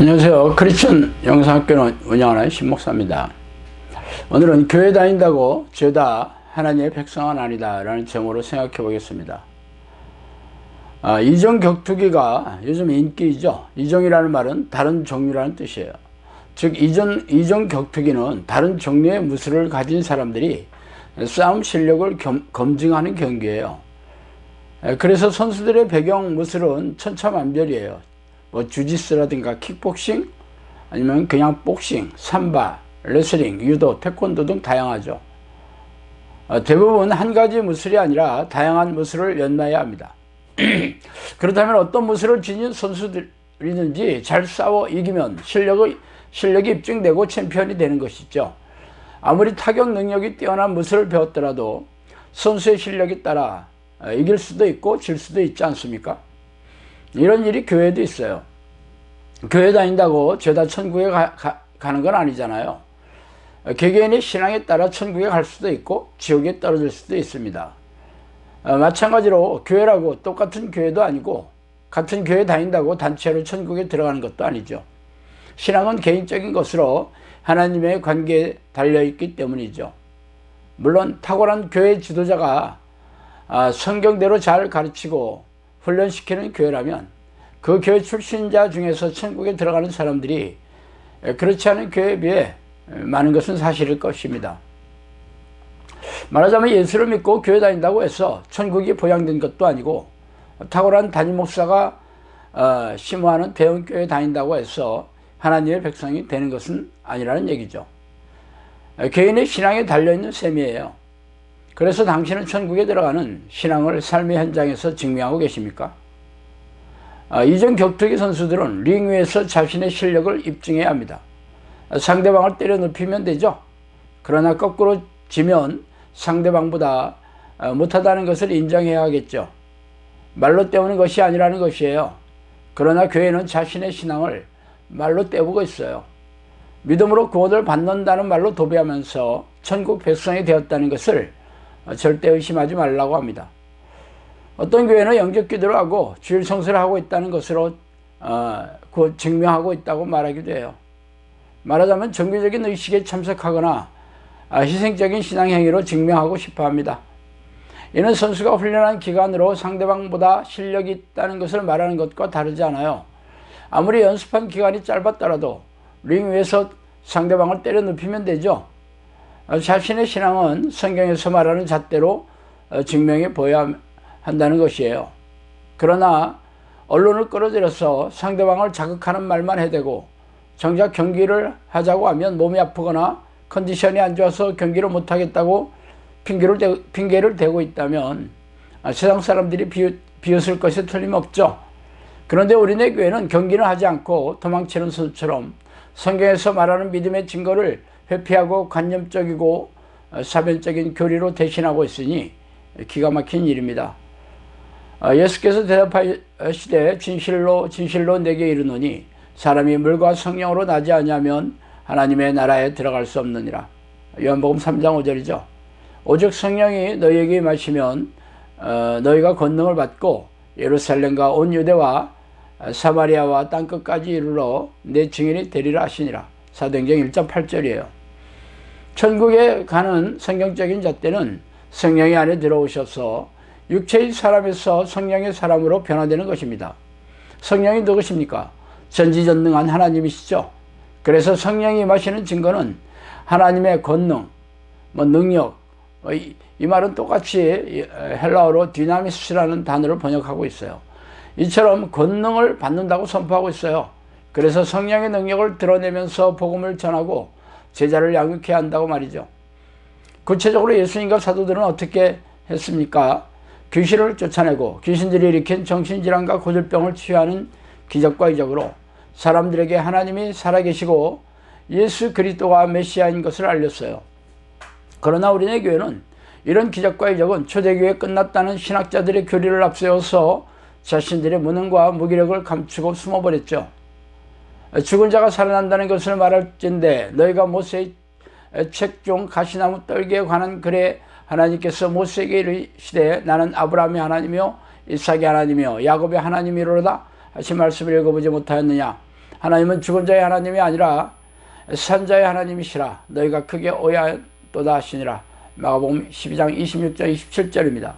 안녕하세요. 크리스천 영상학교를 운영하는 신목사입니다. 오늘은 교회 다닌다고 죄다 하나님의 백성은 아니다 라는 제목으로 생각해 보겠습니다. 이종 격투기가 요즘 인기이죠. 이종이라는 말은 다른 종류라는 뜻이에요. 즉 이종 격투기는 다른 종류의 무술을 가진 사람들이 싸움 실력을 검증하는 경기예요. 그래서 선수들의 배경 무술은 천차만별이에요. 주짓수라든가 킥복싱, 아니면 그냥 복싱, 삼바, 레슬링, 유도, 태권도 등 다양하죠. 대부분 한 가지 무술이 아니라 다양한 무술을 연마해야 합니다. 그렇다면 어떤 무술을 지닌 선수들이든지 잘 싸워 이기면 실력이 입증되고 챔피언이 되는 것이죠. 아무리 타격 능력이 뛰어난 무술을 배웠더라도 선수의 실력에 따라 이길 수도 있고 질 수도 있지 않습니까? 이런 일이 교회에도 있어요. 교회 다닌다고 죄다 천국에 가는 건 아니잖아요. 개개인의 신앙에 따라 천국에 갈 수도 있고 지옥에 떨어질 수도 있습니다. 마찬가지로 교회라고 똑같은 교회도 아니고 같은 교회 다닌다고 단체로 천국에 들어가는 것도 아니죠. 신앙은 개인적인 것으로 하나님의 관계에 달려있기 때문이죠. 물론 탁월한 교회 지도자가 성경대로 잘 가르치고 훈련시키는 교회라면 그 교회 출신자 중에서 천국에 들어가는 사람들이 그렇지 않은 교회에 비해 많은 것은 사실일 것입니다. 말하자면 예수를 믿고 교회 다닌다고 해서 천국이 보장된 것도 아니고 탁월한 담임 목사가 심호하는 대형교회 다닌다고 해서 하나님의 백성이 되는 것은 아니라는 얘기죠. 개인의 신앙에 달려있는 셈이에요. 그래서 당신은 천국에 들어가는 신앙을 삶의 현장에서 증명하고 계십니까? 이전 격투기 선수들은 링 위에서 자신의 실력을 입증해야 합니다. 상대방을 때려 눕히면 되죠. 그러나 거꾸로 지면 상대방보다 못하다는 것을 인정해야 하겠죠. 말로 때우는 것이 아니라는 것이에요. 그러나 교회는 자신의 신앙을 말로 때우고 있어요. 믿음으로 구원을 받는다는 말로 도배하면서 천국 백성이 되었다는 것을 절대 의심하지 말라고 합니다. 어떤 교회는 영적 기도를 하고 주일 성수를 하고 있다는 것으로 증명하고 있다고 말하기도 해요. 말하자면 정규적인 의식에 참석하거나 희생적인 신앙 행위로 증명하고 싶어 합니다. 이는 선수가 훈련한 기간으로 상대방보다 실력이 있다는 것을 말하는 것과 다르지 않아요. 아무리 연습한 기간이 짧았더라도 링 위에서 상대방을 때려 눕히면 되죠. 자신의 신앙은 성경에서 말하는 잣대로 증명해 보여야 한다는 것이에요. 그러나 언론을 끌어들여서 상대방을 자극하는 말만 해대고 정작 경기를 하자고 하면 몸이 아프거나 컨디션이 안 좋아서 경기를 못하겠다고 핑계를 대고 있다면 세상 사람들이 비웃을 것이 틀림없죠. 그런데 우리네 교회는 경기는 하지 않고 도망치는 선수처럼 성경에서 말하는 믿음의 증거를 회피하고 관념적이고 사변적인 교리로 대신하고 있으니 기가 막힌 일입니다. 예수께서 대답하시되 진실로 내게 이르노니 사람이 물과 성령으로 나지 아니하면 하나님의 나라에 들어갈 수 없느니라. 요한복음 3장 5절이죠. 오직 성령이 너희에게 임하시면 너희가 권능을 받고 예루살렘과 온 유대와 사마리아와 땅끝까지 이르러 내 증인이 되리라 하시니라. 사도행전 1장 8절이에요. 천국에 가는 성경적인 잣대는 성령이 안에 들어오셔서 육체의 사람에서 성령의 사람으로 변화되는 것입니다. 성령이 누구십니까? 전지전능한 하나님이시죠. 그래서 성령이 임하시는 증거는 하나님의 권능, 능력, 이 말은 똑같이 헬라어로 디나미스라는 단어를 번역하고 있어요. 이처럼 권능을 받는다고 선포하고 있어요. 그래서 성령의 능력을 드러내면서 복음을 전하고 제자를 양육해야 한다고 말이죠. 구체적으로 예수님과 사도들은 어떻게 했습니까? 귀신을 쫓아내고 귀신들이 일으킨 정신질환과 고질병을 치유하는 기적과 이적으로 사람들에게 하나님이 살아계시고 예수 그리스도가 메시아인 것을 알렸어요. 그러나 우리네 교회는 이런 기적과 이적은 초대교회 끝났다는 신학자들의 교리를 앞세워서 자신들의 무능과 무기력을 감추고 숨어버렸죠. 죽은 자가 살아난다는 것을 말할진대 너희가 모세의 책 중 가시나무 떨기에 관한 글에 하나님께서 모세에게 이르시되 나는 아브라함의 하나님이요 이삭의 하나님이요 야곱의 하나님이로다 하신 말씀을 읽어보지 못하였느냐. 하나님은 죽은 자의 하나님이 아니라 산 자의 하나님이시라. 너희가 크게 오해하였도다 하시니라. 마가복음 12장 26절 27절입니다.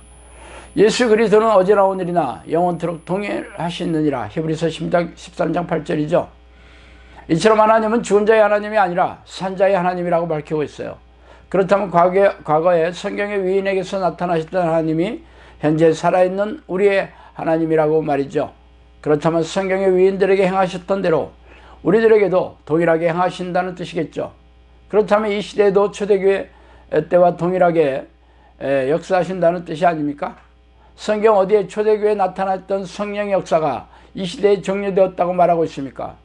예수 그리스도는 어제나 오늘이나 영원토록 동일하시느니라. 히브리서 13장 8절이죠. 이처럼 하나님은 죽은 자의 하나님이 아니라 산 자의 하나님이라고 밝히고 있어요. 그렇다면 과거에 성경의 위인에게서 나타나셨던 하나님이 현재 살아있는 우리의 하나님이라고 말이죠. 그렇다면 성경의 위인들에게 행하셨던 대로 우리들에게도 동일하게 행하신다는 뜻이겠죠. 그렇다면 이 시대에도 초대교회 때와 동일하게 역사하신다는 뜻이 아닙니까? 성경 어디에 초대교회에 나타났던 성령의 역사가 이 시대에 종료되었다고 말하고 있습니까?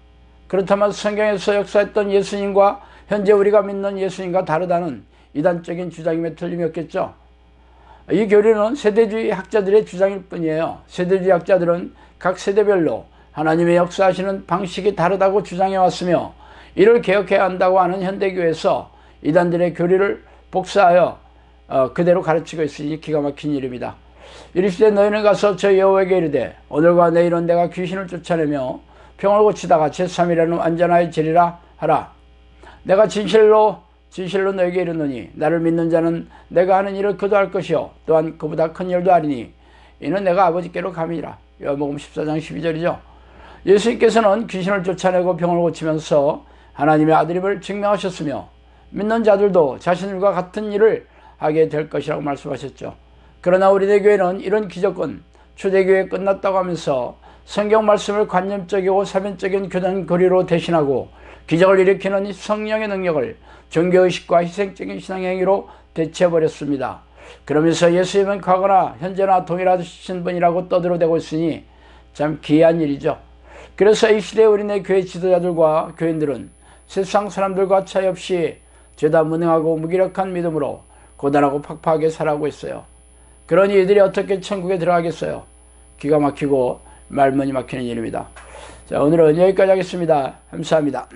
그렇다면 성경에서 역사했던 예수님과 현재 우리가 믿는 예수님과 다르다는 이단적인 주장임에 틀림이 없겠죠. 이 교리는 세대주의 학자들의 주장일 뿐이에요. 세대주의 학자들은 각 세대별로 하나님의 역사하시는 방식이 다르다고 주장해 왔으며 이를 개혁해야 한다고 하는 현대교회에서 이단들의 교리를 복사하여 그대로 가르치고 있으니 기가 막힌 일입니다. 이르시되 너희는 가서 저 여호와에게 이르되 오늘과 내일은 내가 귀신을 쫓아내며 병을 고치다가 제3일에는 완전하여 지리라 하라. 내가 진실로 너에게 이르노니 나를 믿는 자는 내가 하는 일을 그도 할 것이요 또한 그보다 큰 일도 하리니 이는 내가 아버지께로 감이라. 요한복음 14장 12절이죠. 예수님께서는 귀신을 쫓아내고 병을 고치면서 하나님의 아들임을 증명하셨으며 믿는 자들도 자신들과 같은 일을 하게 될 것이라고 말씀하셨죠. 그러나 우리네 교회는 이런 기적은 초대교회에 끝났다고 하면서 성경 말씀을 관념적이고 사변적인 교단 교리로 대신하고 기적을 일으키는 성령의 능력을 종교의식과 희생적인 신앙행위로 대체해버렸습니다. 그러면서 예수님은 과거나 현재나 동일하신 분이라고 떠들어대고 있으니 참 기이한 일이죠. 그래서 이 시대에 우리네 교회 지도자들과 교인들은 세상 사람들과 차이 없이 죄다 무능하고 무기력한 믿음으로 고단하고 팍팍하게 살아가고 있어요. 그러니 이들이 어떻게 천국에 들어가겠어요? 기가 막히고 말문이 막히는 일입니다. 자, 오늘은 여기까지 하겠습니다. 감사합니다.